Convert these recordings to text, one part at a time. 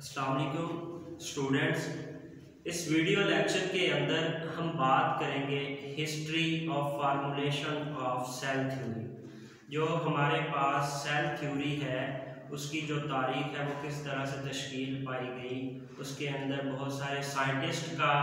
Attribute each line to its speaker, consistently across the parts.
Speaker 1: अस्सलाम वालेकुम स्टूडेंट्स। इस वीडियो लेक्चर के अंदर हम बात करेंगे history of formulation of cell theory. जो हमारे पास सेल थ्योरी है उसकी जो तारीख है वो किस तरह से तश्कील पाई गई, उसके अंदर बहुत सारे साइंटिस्ट का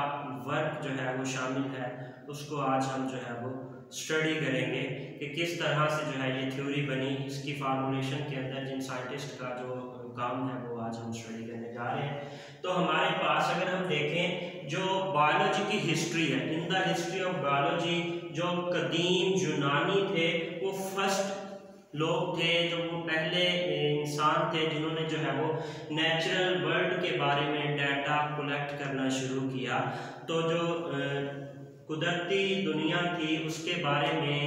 Speaker 1: वर्क जो है वो शामिल है। उसको आज हम जो है वो स्टडी करेंगे कि किस तरह से जो है ये थ्योरी बनी। इसकी फार्मूलेशन के अंदर जिन साइंटिस्ट का जो काम है वो आज हम स्टडी करने जा रहे हैं। तो हमारे पास अगर हम देखें जो बायोलॉजी की हिस्ट्री है, in the history of biology जो कदीम यूनानी थे वो फर्स्ट लोग थे, जो वो पहले इंसान थे जिन्होंने जो है वो नेचुरल वर्ल्ड के बारे में डाटा कलेक्ट करना शुरू किया। तो जो कुदरती दुनिया थी उसके बारे में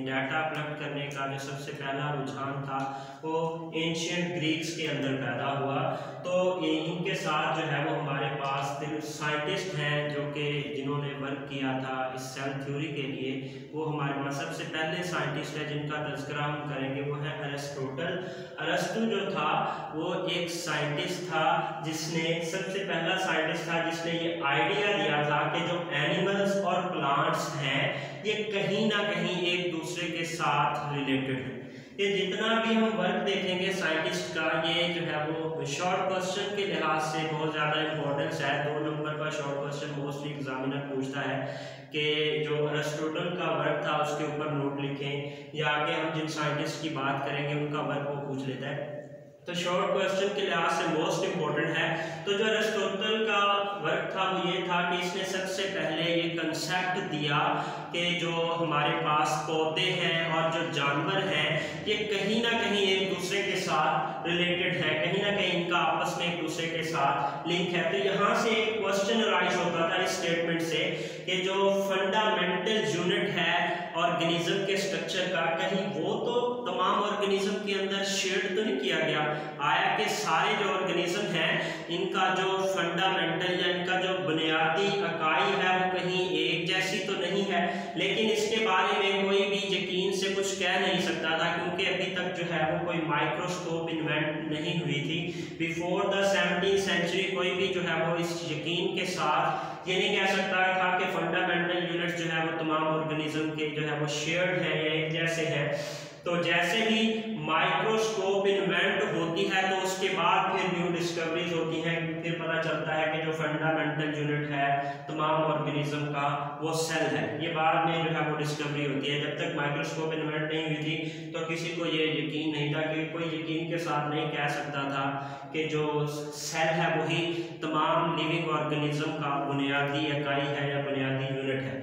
Speaker 1: डाटा कलेक्ट करने का जो सबसे पहला रुझान था वो एंशिएंट ग्रीक्स के अंदर पैदा हुआ। तो इनके साथ जो है वो हमारे पास साइंटिस्ट हैं जो कि जिन्होंने वर्क किया था इस सेल थ्योरी के लिए। वो हमारे पास सबसे पहले साइंटिस्ट है जिनका तज़किरा हम करेंगे वो है अरिस्टोटल। अरिस्टो जो था वो एक साइंटिस्ट था जिसने सबसे पहला साइंटिस्ट था जिसने ये आइडिया दिया था कि जो एनिमल्स और प्लांट्स हैं ये कहीं ना कहीं एक दूसरे के साथ रिलेटेड है। ये जितना भी हम वर्क देखेंगे साइंटिस्ट का, ये जो है वो शॉर्ट क्वेश्चन के लिहाज से बहुत ज़्यादा इंपॉर्टेंस है। 2 नंबर का शॉर्ट क्वेश्चन मोस्टली एग्जामिनर पूछता है कि जो अरिस्टोटल का वर्क था उसके ऊपर नोट लिखें, या आगे हम जिन साइंटिस्ट की बात करेंगे उनका वर्क वो पूछ लेता है। तो शॉर्ट क्वेश्चन के लिहाज से मोस्ट इंपॉर्टेंट है। तो जो अरिस्टोटल का वर्क था वो ये था कि इसने सबसे पहले ये कंसेप्ट दिया कि जो हमारे पास पौधे हैं और जो जानवर हैं ये कहीं ना कहीं एक दूसरे के साथ रिलेटेड है, कहीं ना कहीं इनका आपस में एक दूसरे के साथ लिंक है। तो यहाँ से एक क्वेश्चन राइज होता था इस स्टेटमेंट से कि जो फंडामेंटल यूनिट है ऑर्गेनिज्म के स्ट्रक्चर का, कहीं वो तो तमाम ऑर्गेनिज्म के अंदर शेयर तो नहीं किया गया। आया कि सारे जो ऑर्गेनिज्म हैं इनका जो फंडामेंटल या इनका जो बुनियादी इकाई है वो कहीं एक जैसी तो नहीं है। लेकिन इसके बारे में कोई भी यकीन से कुछ कह नहीं सकता था क्योंकि अभी तक जो है वो कोई माइक्रोस्कोप इन्वेंट नहीं हुई थी। बिफोर द 17th सेंचुरी कोई भी जो है वो इस यकीन के साथ ये नहीं कह सकता था कि फंडामेंटल यूनिट्स जो है वो तमाम ऑर्गेनिज्म के जो है वो शेयर्ड है या एक जैसे हैं। तो जैसे ही माइक्रोस्कोप इन्वेंट होती है तो उसके बाद फिर न्यू डिस्कवरीज होती हैं, फिर पता चलता है कि जो फंडामेंटल यूनिट है तमाम ऑर्गेनिज्म का वो सेल है। ये बाद में जो है वो डिस्कवरी होती है। जब तक माइक्रोस्कोप इन्वेंट नहीं हुई थी तो किसी को ये यकीन नहीं था, कि कोई यकीन के साथ नहीं कह सकता था कि जो सेल है वही तमाम लिविंग ऑर्गेनिज्म का बुनियादी इकाई है या बुनियादी यूनिट है।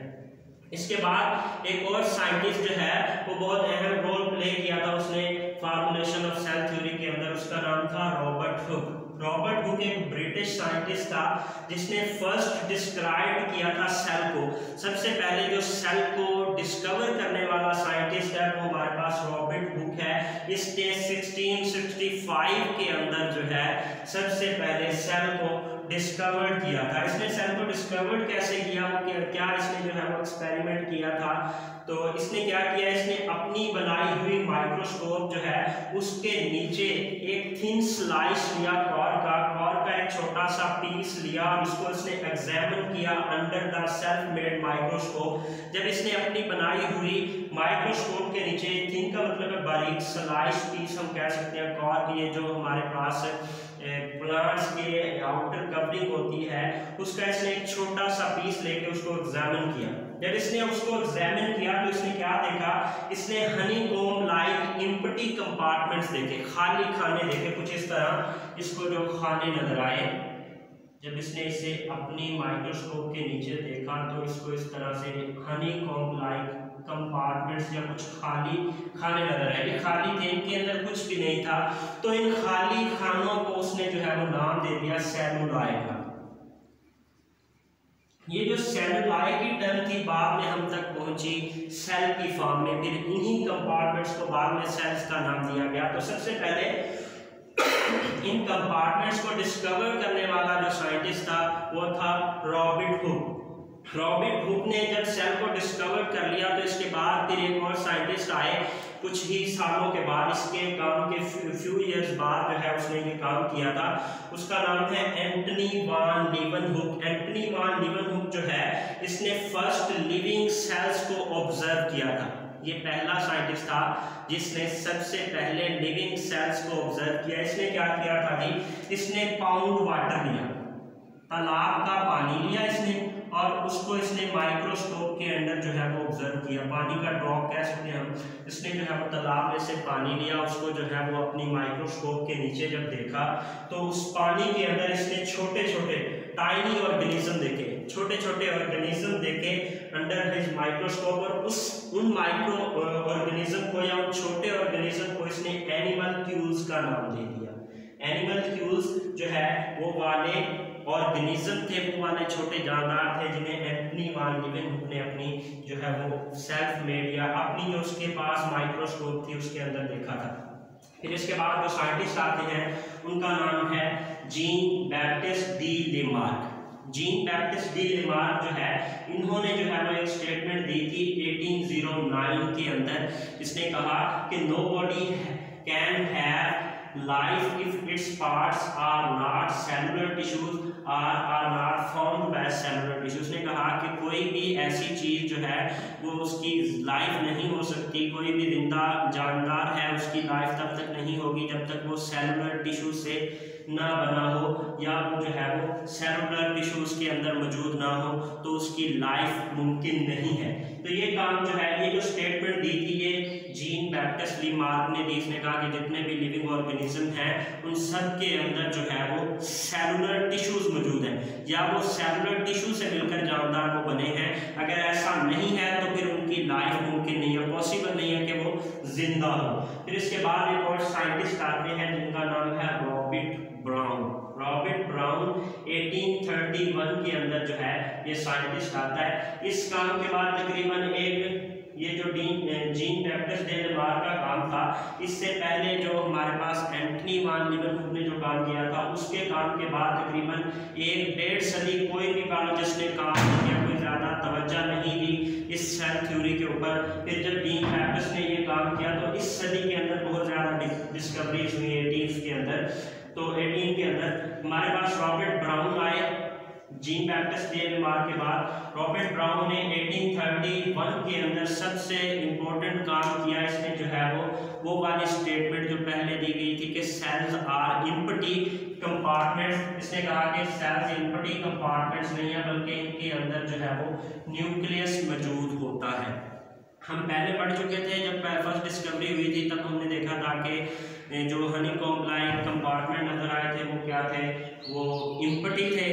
Speaker 1: इसके बाद एक और साइंटिस्ट जो है वो बहुत अहम रोल प्ले किया था उसने फार्मूलेशन ऑफ सेल थ्योरी के अंदर। उसका नाम था रॉबर्ट हुक। रॉबर्ट हुक एक ब्रिटिश साइंटिस्ट था जिसने फर्स्ट डिस्क्राइब किया था सेल को। सबसे पहले जो सेल को डिस्कवर करने वाला साइंटिस्ट है वो हमारे पास रॉबर्ट हुक है। इसने 1665 के अंदर जो है सबसे पहले सेल को डिस्कवर किया था। इसने सेल को डिस्कवर कैसे किया, क्या इसने जो है वो एक्सपेरिमेंट किया था। तो इसने क्या किया, इसने अपनी बनाई हुई माइक्रोस्कोप जो है उसके नीचे एक थिन स्लाइस लिया कॉर का एक छोटा सा पीस लिया और उसको इसने एग्जामिन किया under the self made microscope. जब इसने अपनी बनाई हुई माइक्रोस्कोप के नीचे, थिन का मतलब है बारीक, स्लाइस पीस हम कह सकते हैं कॉर की, ये जो हमारे पास प्लांट्स के आउटर कवरिंग होती है उसका इसने एक छोटा सा पीस लेके उसको एग्जामिन किया। जब इसने उसको एग्जामिन किया तो इसने क्या देखा, इसने हनीकॉम्ब लाइक एम्प्टी कंपार्टमेंट्स देखे, खाली खाने देखे कुछ इस तरह, इसको जो खाने नजर आए। जब इसने इसे अपनी माइक्रोस्कोप के नीचे देखा तो इसको इस तरह से हनीकॉम्ब लाइक कंपार्टमेंट्स या कुछ खाली खाने नजर आए। ये खाली थे, इनके अंदर कुछ भी नहीं था। तो इन खाली खानों को उसने जो है वो नाम दे दिया सेलुलॉय का। ये जो सेलुलॉय की टर्म थी बाद में हम तक पहुंची सेल की फॉर्म में, फिर इन्हीं कंपार्टमेंट्स को बाद में सेल्स का नाम दिया गया। तो सबसे पहले इन कंपार्टमेंट्स को डिस्कवर करने वाला जो साइंटिस्ट था वो था रॉबर्ट हुक। रॉबर्ट हुक ने जब सेल को डिस्कवर कर लिया तो इसके बाद फिर एक और साइंटिस्ट आए कुछ ही सालों के बाद, इसके काम के फ्यू इयर्स बाद जो है उसने ये काम किया था। उसका नाम है एंटनी वान लीवनहुक। एंटनी वान लीवनहुक जो है इसने फर्स्ट लिविंग सेल्स को ऑब्जर्व किया था। ये पहला साइंटिस्ट था जिसने सबसे पहले लिविंग सेल्स को ऑब्जर्व किया। इसने क्या किया था जी, इसने पाउंड वाटर लिया, तालाब का पानी लिया इसने, और उसको इसने माइक्रोस्कोप के अंदर जो है वो ऑब्जर्व किया। पानी का ड्रॉप कह सकते हैं हम। इसने जो है वो तालाब में से पानी लिया, उसको जो है वो अपनी माइक्रोस्कोप के नीचे जब देखा तो उस पानी के अंदर इसने छोटे छोटे टाइनी ऑर्गेनिज्म देखे, छोटे छोटे ऑर्गेनिज्म देखे अंडर हिज माइक्रोस्कोप, और उन माइक्रो ऑर्गेनिज्म को या उन छोटे ऑर्गेनिज्म को इसने एनिमल क्यूल्स का नाम दे दिया। एनिमल क्यूल्स जो है वो वाले ऑर्गेनिज्म थे, वो वाले छोटे जानदार थे जिन्हें एंटनी वान लीवनहुक ने अपनी जो है वो सेल्फ मेड या अपनी जो उसके पास माइक्रोस्कोप थी उसके अंदर देखा था। फिर इसके बाद जो साइंटिस्ट आते हैं उनका नाम है Jean Baptiste D Lamarck. Jean Baptiste D Lamarck जो है इन्होंने जो है वो एक स्टेटमेंट दी थी 1809 के अंदर। इसने कहा कि nobody can have life if its parts are not cellular tissues are not formed by cellular tissues। ने कहा कि कोई भी ऐसी चीज जो है वो उसकी लाइफ नहीं हो सकती, कोई भी जिंदा जानदार है उसकी लाइफ तब तक नहीं होगी जब तक वो सेलुलर टिश्यू से ना बना हो या वो जो है वो सेलुलर टिश्यू उसके अंदर मौजूद ना हो तो उसकी लाइफ मुमकिन नहीं है। तो ये काम जो है, ये जो स्टेटमेंट दी थी ये जीन बैप्टिस्ट लेमार्क ने दी। इसने कहा कि जितने भी लिविंग ऑर्गेनिज्म हैं उन सब के अंदर जो है वो सेलुलर टिश्यूज मौजूद हैं या वो सेलुलर टिश्यू से मिलकर जानदार वो बने हैं। अगर ऐसा नहीं है तो फिर उनकी लाइफ मुमकिन नहीं है, पॉसिबल नहीं है कि वो जिंदा हो। फिर इसके बाद एक और साइंटिस्ट आते हैं जिनका नाम है रॉबर्ट ब्राउन। रॉबर्ट ब्राउन 1831 के अंदर जो है ये साइंटिस्ट आता है। इस काम के बाद तकरीबन एक ये जो जीन बैप्टिस्ट डी लेमार्क का काम था, इससे पहले जो हमारे पास एंटनी वान लीवनहुक ने जो काम किया था उसके काम के बाद तकरीबन 1-1.5 सदी कोई भी बायोलॉजिस्ट ने काम नहीं किया, कोई ज़्यादा तवज्जो नहीं दी इस सेल थ्योरी के ऊपर। फिर जब जीन बैप्टिस्ट ने ये काम किया तो इस सदी के अंदर बहुत ज़्यादा डिस्कवरीज हुई 18 के अंदर। तो 18 के अंदर हमारे पास रॉबर्ट ब्राउन आए। जीन बैप्टिस्ट डी लेमार्क के बाद रॉबर्ट ब्राउन ने 1831 के अंदर सबसे इम्पोर्टेंट काम किया। इसने जो है वो वाली स्टेटमेंट जो पहले दी गई थी कि सेल्स आर एम्प्टी कंपार्टमेंट्स। इसने कहा कि सेल्स एम्प्टी कंपार्टमेंट्स नहीं है बल्कि इनके अंदर जो है वो न्यूक्लियस मौजूद होता है। हम पहले पढ़ चुके थे जब फर्स्ट डिस्कवरी हुई थी तब हमने देखा था कि जो हनीकॉम्ब लाइक कंपार्टमेंट नजर आए थे वो क्या थे, वो एम्प्टी थे,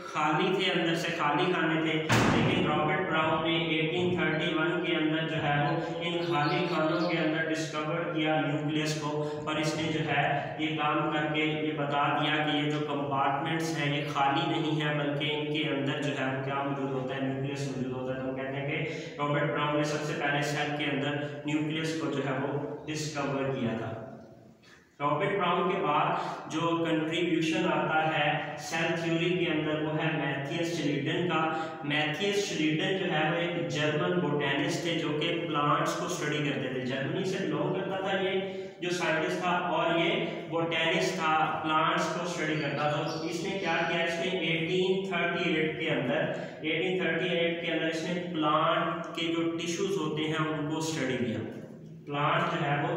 Speaker 1: खाली थे, अंदर से खाली खाने थे। लेकिन रॉबर्ट ब्राउन ने 1831 के अंदर जो है वो इन खाली खानों के अंदर डिस्कवर किया न्यूक्लियस को, और इसने जो है ये काम करके ये बता दिया कि ये जो कंपार्टमेंट्स हैं ये खाली नहीं है बल्कि इनके अंदर जो है वो क्या मौजूद होता है, न्यूक्लियस मौजूद होता है। तो हम कहते हैं कि रॉबर्ट ब्राउन ने सबसे पहले सेल के अंदर न्यूक्लियस को जो है वो डिस्कवर किया था। रॉबर्ट ब्राउन के बाद जो कंट्रीब्यूशन आता है सेल थ्योरी के अंदर वो है मैथियस श्लीडन का। मैथियस श्लीडन जो है वो एक जर्मन बोटेनिस्ट थे जो कि प्लांट्स को स्टडी करते थे। जर्मनी से बिलोंग करता था ये जो साइंटिस्ट था, और ये बोटेनिस्ट था, प्लांट्स को स्टडी करता था। तो इसने क्या किया, इसने 1838 के अंदर इसने प्लांट के जो टिश्यूज होते हैं उनको स्टडी किया। प्लांट जो है वो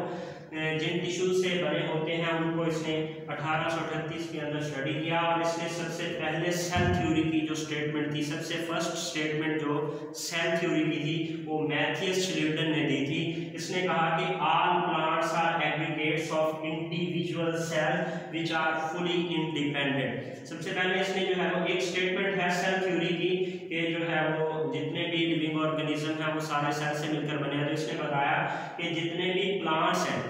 Speaker 1: जिन टिश्यूज से बने होते हैं उनको इसने 1838 के अंदर स्टडी किया, और इसने सबसे पहले सेल थ्योरी की जो स्टेटमेंट थी, सबसे फर्स्ट स्टेटमेंट जो सेल थ्योरी की थी वो मैथियस श्लीडन ने दी थी। इसने कहा कि all plants are aggregates of individual cell which are fully independent. सबसे पहले इसने जो है वो एक स्टेटमेंट है सेल थ्योरी की कि जो है वो जितने भी लिविंग ऑर्गेनिज्म है वो सारे सेल से मिलकर बने हैं। तो इसने बताया कि जितने भी प्लांट्स हैं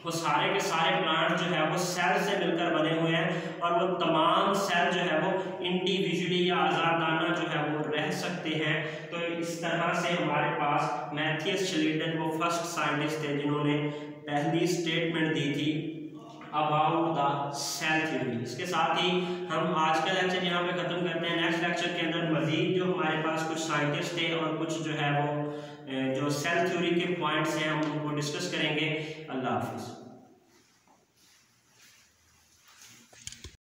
Speaker 1: वो सारे के सारे प्लांट जो है वो सेल से मिलकर बने हुए हैं, और वो तमाम सेल जो है वो इंडिविजुअली या आज़ादाना जो है वो रह सकते हैं। तो इस तरह से हमारे पास मैथियस श्लीडन वो फर्स्ट साइंटिस्ट थे जिन्होंने पहली स्टेटमेंट दी थी अबाउट द सेल थ्योरी। इसके साथ ही हम आज का लेक्चर यहाँ पे खत्म करते हैं। नेक्स्ट लेक्चर के अंदर मजीद जो हमारे पास कुछ साइंटिस्ट थे और कुछ जो है वो जो सेल थ्योरी के पॉइंट्स हैं हम उनको डिस्कस करेंगे। अल्लाह हाफिज़।